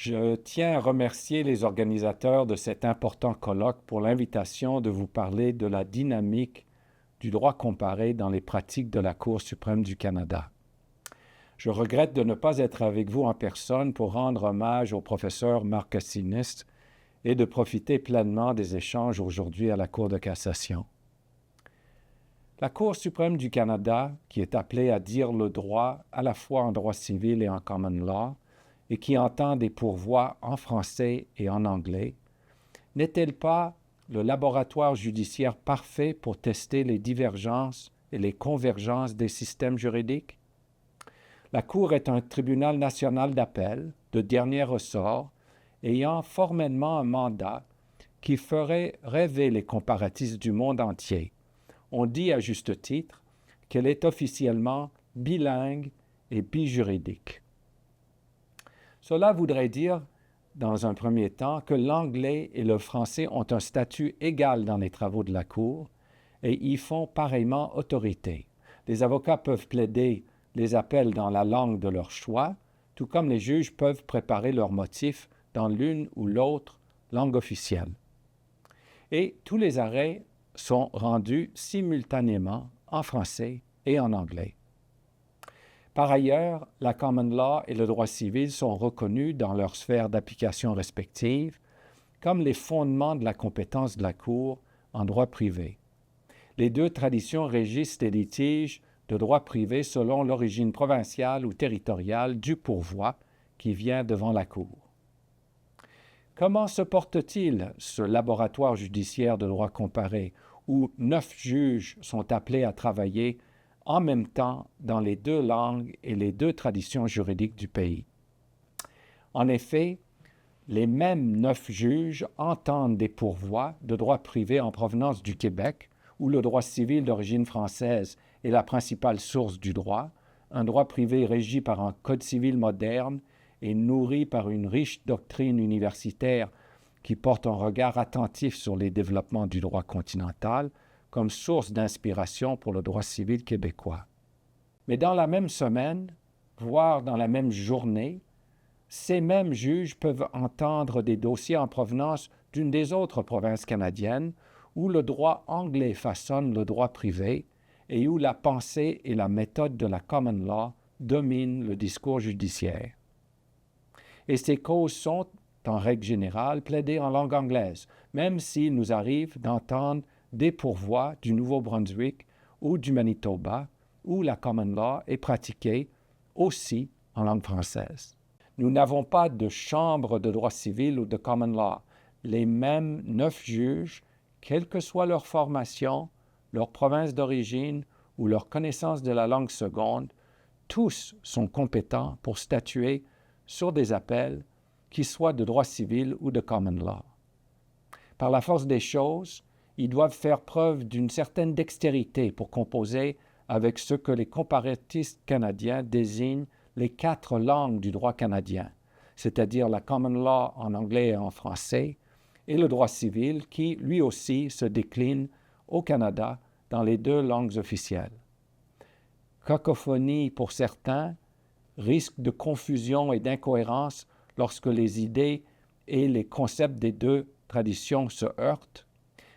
Je tiens à remercier les organisateurs de cet important colloque pour l'invitation de vous parler de la dynamique du droit comparé dans les pratiques de la Cour suprême du Canada. Je regrette de ne pas être avec vous en personne pour rendre hommage au professeur Marc Assinis et de profiter pleinement des échanges aujourd'hui à la Cour de cassation. La Cour suprême du Canada, qui est appelée à dire le droit à la fois en droit civil et en common law, et qui entend des pourvois en français et en anglais, n'est-elle pas le laboratoire judiciaire parfait pour tester les divergences et les convergences des systèmes juridiques? La Cour est un tribunal national d'appel, de dernier ressort, ayant formellement un mandat qui ferait rêver les comparatistes du monde entier. On dit à juste titre qu'elle est officiellement bilingue et bijuridique. Cela voudrait dire, dans un premier temps, que l'anglais et le français ont un statut égal dans les travaux de la Cour et y font pareillement autorité. Les avocats peuvent plaider les appels dans la langue de leur choix, tout comme les juges peuvent préparer leurs motifs dans l'une ou l'autre langue officielle. Et tous les arrêts sont rendus simultanément en français et en anglais. Par ailleurs, la common law et le droit civil sont reconnus dans leurs sphères d'application respectives comme les fondements de la compétence de la Cour en droit privé. Les deux traditions régissent des litiges de droit privé selon l'origine provinciale ou territoriale du pourvoi qui vient devant la Cour. Comment se porte-t-il ce laboratoire judiciaire de droit comparé où 9 juges sont appelés à travailler en même temps dans les deux langues et les deux traditions juridiques du pays? En effet, les mêmes 9 juges entendent des pourvois de droit privé en provenance du Québec, où le droit civil d'origine française est la principale source du droit, un droit privé régi par un code civil moderne et nourri par une riche doctrine universitaire qui porte un regard attentif sur les développements du droit continental comme source d'inspiration pour le droit civil québécois. Mais dans la même semaine, voire dans la même journée, ces mêmes juges peuvent entendre des dossiers en provenance d'une des autres provinces canadiennes où le droit anglais façonne le droit privé et où la pensée et la méthode de la common law dominent le discours judiciaire. Et ces causes sont, en règle générale, plaidées en langue anglaise, même s'il nous arrive d'entendre des pourvois du Nouveau-Brunswick ou du Manitoba, où la common law est pratiquée aussi en langue française. Nous n'avons pas de chambre de droit civil ou de common law. Les mêmes 9 juges, quelle que soit leur formation, leur province d'origine ou leur connaissance de la langue seconde, tous sont compétents pour statuer sur des appels qui soient de droit civil ou de common law. Par la force des choses, ils doivent faire preuve d'une certaine dextérité pour composer avec ce que les comparatistes canadiens désignent les 4 langues du droit canadien, c'est-à-dire la common law en anglais et en français, et le droit civil qui, lui aussi, se décline au Canada dans les 2 langues officielles. Cacophonie pour certains, risque de confusion et d'incohérence lorsque les idées et les concepts des 2 traditions se heurtent.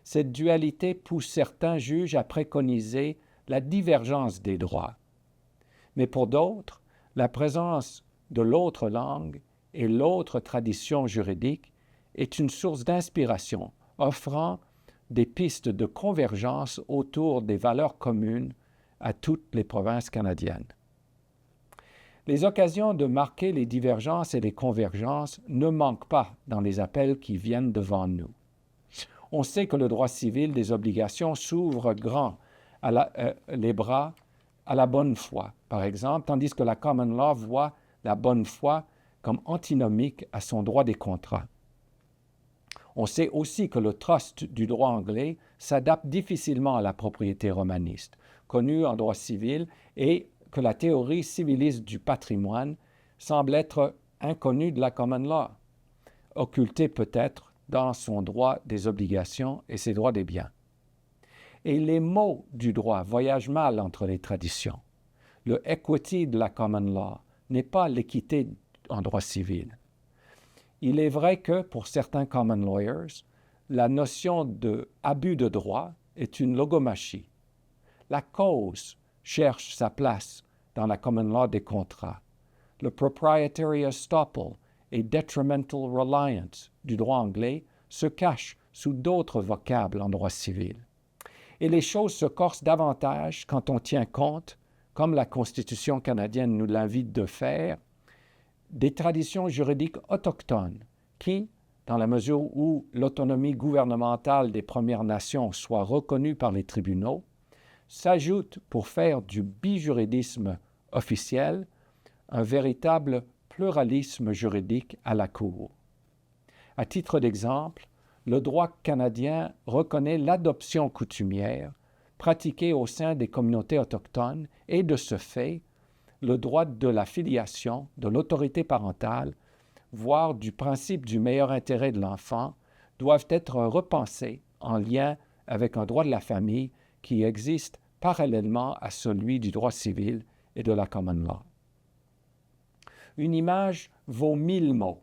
Cette dualité pousse certains juges à préconiser la divergence des droits. Mais pour d'autres, la présence de l'autre langue et l'autre tradition juridique est une source d'inspiration, offrant des pistes de convergence autour des valeurs communes à toutes les provinces canadiennes. Les occasions de marquer les divergences et les convergences ne manquent pas dans les appels qui viennent devant nous. On sait que le droit civil des obligations s'ouvre grand les bras à la bonne foi, par exemple, tandis que la common law voit la bonne foi comme antinomique à son droit des contrats. On sait aussi que le trust du droit anglais s'adapte difficilement à la propriété romaniste, connue en droit civil, et que la théorie civiliste du patrimoine semble être inconnue de la common law, occultée peut-être dans son droit des obligations et ses droits des biens. Et les mots du droit voyagent mal entre les traditions. Le equity de la common law n'est pas l'équité en droit civil. Il est vrai que, pour certains common lawyers, la notion d'abus de droit est une logomachie. La cause cherche sa place dans la common law des contrats. Le proprietary estoppel et detrimental reliance du droit anglais se cachent sous d'autres vocables en droit civil. Et les choses se corsent davantage quand on tient compte, comme la Constitution canadienne nous l'invite de faire, des traditions juridiques autochtones qui, dans la mesure où l'autonomie gouvernementale des Premières Nations soit reconnue par les tribunaux, s'ajoutent pour faire du bijuridisme officiel un véritable pluralisme juridique à la Cour. À titre d'exemple, le droit canadien reconnaît l'adoption coutumière pratiquée au sein des communautés autochtones et, de ce fait, le droit de la filiation, de l'autorité parentale, voire du principe du meilleur intérêt de l'enfant, doivent être repensés en lien avec un droit de la famille qui existe parallèlement à celui du droit civil et de la common law. Une image vaut 1000 mots.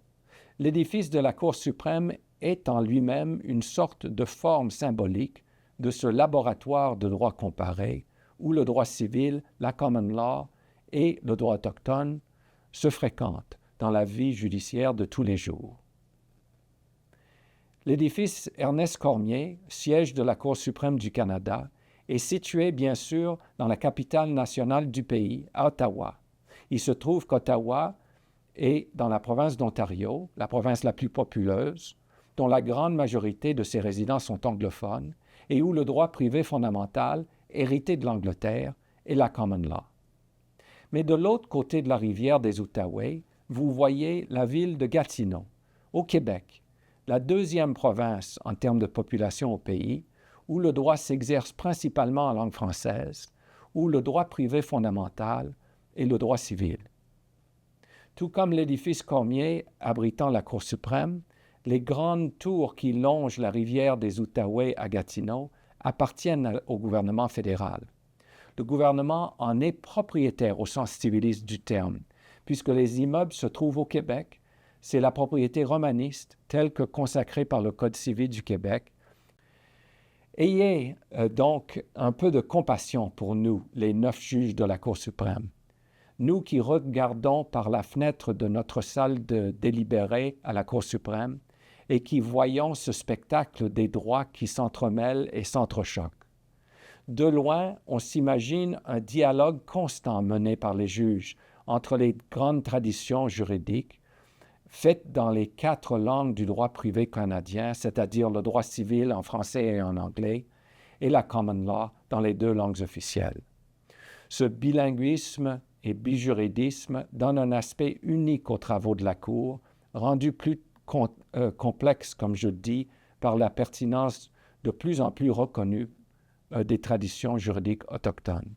L'édifice de la Cour suprême est en lui-même une sorte de forme symbolique de ce laboratoire de droit comparé où le droit civil, la common law et le droit autochtone se fréquentent dans la vie judiciaire de tous les jours. L'édifice Ernest Cormier, siège de la Cour suprême du Canada, est situé bien sûr dans la capitale nationale du pays, à Ottawa. Il se trouve qu'Ottawa est dans la province d'Ontario, la province la plus populeuse, dont la grande majorité de ses résidents sont anglophones et où le droit privé fondamental, hérité de l'Angleterre, est la common law. Mais de l'autre côté de la rivière des Outaouais, vous voyez la ville de Gatineau, au Québec, la deuxième province en termes de population au pays, où le droit s'exerce principalement en langue française, où le droit privé fondamental est le droit civil. Tout comme l'édifice Cormier abritant la Cour suprême, les grandes tours qui longent la rivière des Outaouais à Gatineau appartiennent au gouvernement fédéral. Le gouvernement en est propriétaire au sens civiliste du terme. Puisque les immeubles se trouvent au Québec, c'est la propriété romaniste telle que consacrée par le Code civil du Québec. Ayez donc un peu de compassion pour nous, les 9 juges de la Cour suprême. Nous qui regardons par la fenêtre de notre salle de délibéré à la Cour suprême et qui voyons ce spectacle des droits qui s'entremêlent et s'entrechoquent. De loin, on s'imagine un dialogue constant mené par les juges entre les grandes traditions juridiques faites dans les 4 langues du droit privé canadien, c'est-à-dire le droit civil en français et en anglais, et la common law dans les 2 langues officielles. Ce bilinguisme et bijuridisme donne un aspect unique aux travaux de la Cour, rendu plus complexe, comme je dis, par la pertinence de plus en plus reconnue des traditions juridiques autochtones.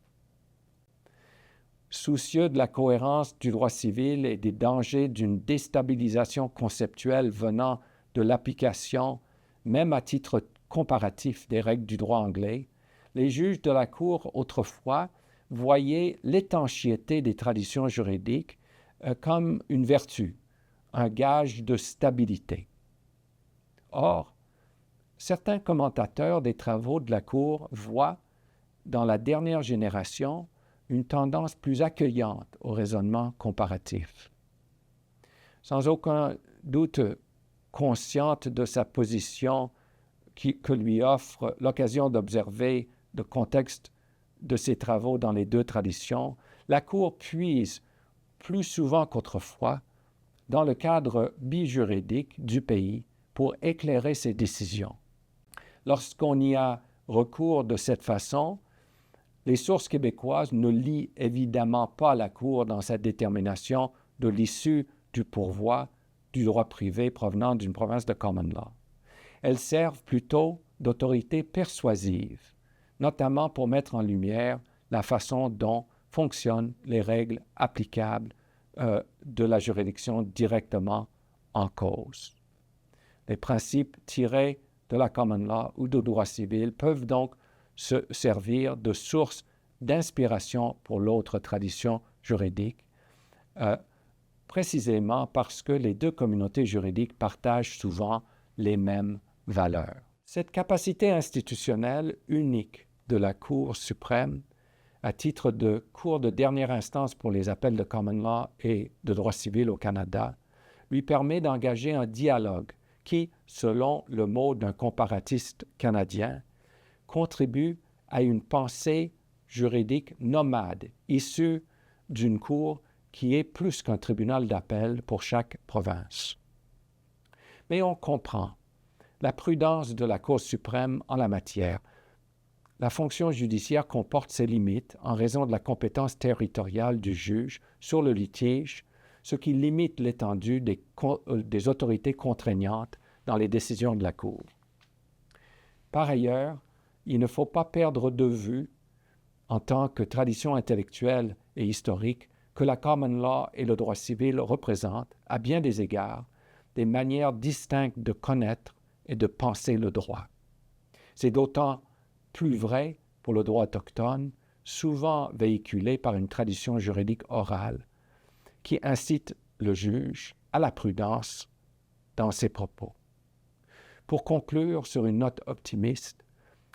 Soucieux de la cohérence du droit civil et des dangers d'une déstabilisation conceptuelle venant de l'application, même à titre comparatif, des règles du droit anglais, les juges de la Cour autrefois voyaient l'étanchéité des traditions juridiques comme une vertu, un gage de stabilité. Or, certains commentateurs des travaux de la Cour voient dans la dernière génération une tendance plus accueillante au raisonnement comparatif. Sans aucun doute consciente de sa position que lui offre l'occasion d'observer le contexte de ses travaux dans les 2 traditions, la Cour puise plus souvent qu'autrefois dans le cadre bijuridique du pays pour éclairer ses décisions. Lorsqu'on y a recours de cette façon, les sources québécoises ne lient évidemment pas la Cour dans sa détermination de l'issue du pourvoi du droit privé provenant d'une province de common law. Elles servent plutôt d'autorité persuasive, notamment pour mettre en lumière la façon dont fonctionnent les règles applicables de la juridiction directement en cause. Les principes tirés de la common law ou du droit civil peuvent donc se servir de source d'inspiration pour l'autre tradition juridique précisément parce que les deux communautés juridiques partagent souvent les mêmes valeurs. Cette capacité institutionnelle unique de la Cour suprême, à titre de cour de dernière instance pour les appels de common law et de droit civil au Canada, lui permet d'engager un dialogue qui, selon le mot d'un comparatiste canadien, contribue à une pensée juridique nomade, issue d'une cour qui est plus qu'un tribunal d'appel pour chaque province. Mais on comprend la prudence de la Cour suprême en la matière. La fonction judiciaire comporte ses limites en raison de la compétence territoriale du juge sur le litige, ce qui limite l'étendue des autorités contraignantes dans les décisions de la Cour. Par ailleurs, il ne faut pas perdre de vue, en tant que tradition intellectuelle et historique, que la common law et le droit civil représentent, à bien des égards, des manières distinctes de connaître et de penser le droit. C'est d'autant plus vrai pour le droit autochtone, souvent véhiculé par une tradition juridique orale, qui incite le juge à la prudence dans ses propos. Pour conclure sur une note optimiste,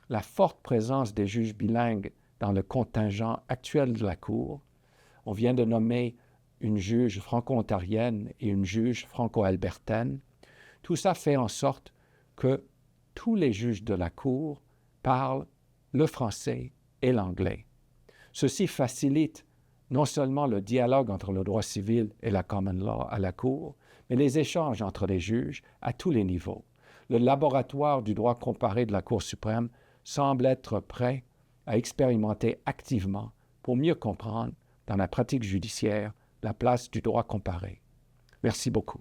la forte présence des juges bilingues dans le contingent actuel de la Cour, on vient de nommer une juge franco-ontarienne et une juge franco-albertaine, tout ça fait en sorte que tous les juges de la Cour parlent le français et l'anglais. Ceci facilite non seulement le dialogue entre le droit civil et la common law à la Cour, mais les échanges entre les juges à tous les niveaux. Le laboratoire du droit comparé de la Cour suprême semble être prêt à expérimenter activement pour mieux comprendre, dans la pratique judiciaire, la place du droit comparé. Merci beaucoup.